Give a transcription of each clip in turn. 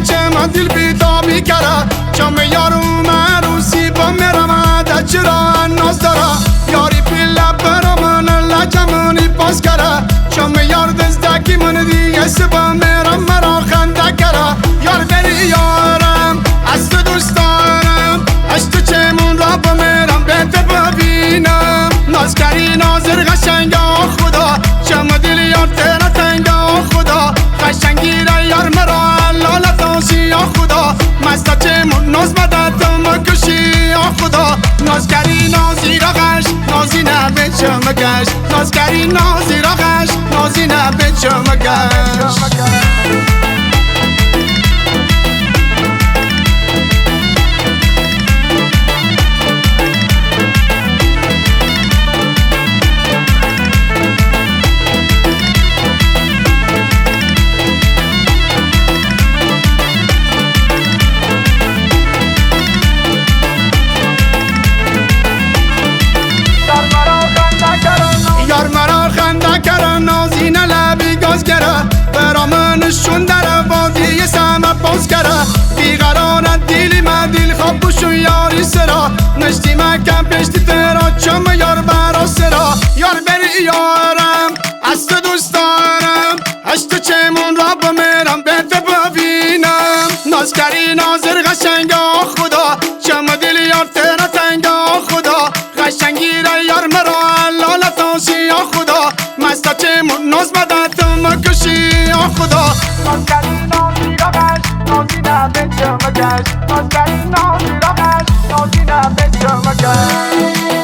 چه من دل بیتابی کرا چم یارو مروسی با مرمد چرا ناز دارا یاری پیل برامن لجمانی پاس کرا چم یار دزدکی من دیگه سبا میرم مرا خنده کرا یار بری یارم از تو دوست دارم از تو چمون را بمیرم بهت ببینم ناز کری نازر قشنگا خدا چم دل یار تیرا تنگا خدا قشنگی را یار مرا لالتانسی یا خدا مستا چمون ناز بدت مکشی یا خدا ناز کری نازی را غش نازی نه به چمگش ناز کری نازی را غش نازی نه به چمگش نازی نلبی گاز کرا برامنشون در وادی سما باز کرا بیقرارت دیلی ما دیل خواب بشو یاری سرا نشتی مکم پشتی ترا چم یار برا سرا یار بری یارم از تو دوست دارم از تو چمون را بمیرم بهت ببینم ناز کری نازر قشنگا خدا چم دل یار ترا تنگا خدا قشنگی را یار مرا لالتانسی یا خدا مستا چمون ناز بدت مکشی یا خدا ناز کری نازی را غش نازی نه به چمگش ناز کری نازی را غش نازی نه به چمگش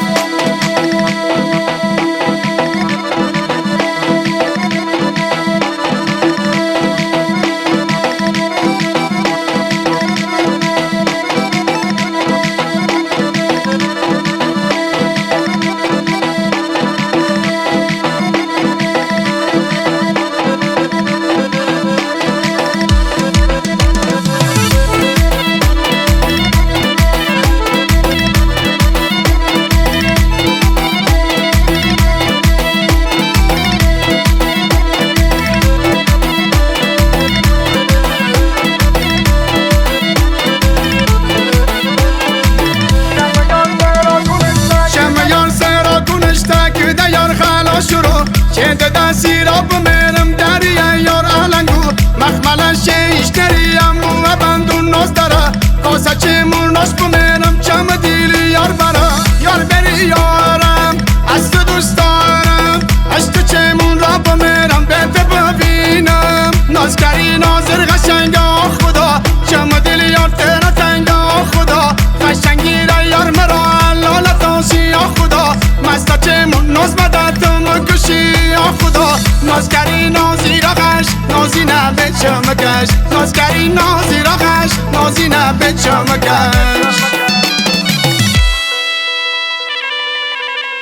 چند دستی را بمیرم دریا یار علنگو مخمل شیشتریم و بندون ناز داره کاسه چمون ناز بمیرم چم دیلی یار برا یار بری یارم از تو دوست دارم از تو چمون را بمیرم بهت ببینم ناز کری نازر قشنگا خدا چم دیلی یار تیرا تنگا خدا قشنگی را یار مرا لالتانسی یا خدا مستا چمون ناز بدت مکشی خدا ناز کری نازی را غش نازی نه به چمگش ناز کری نازی را غش نازی نه به چمگش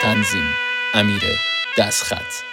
تنظیم امیر دستخط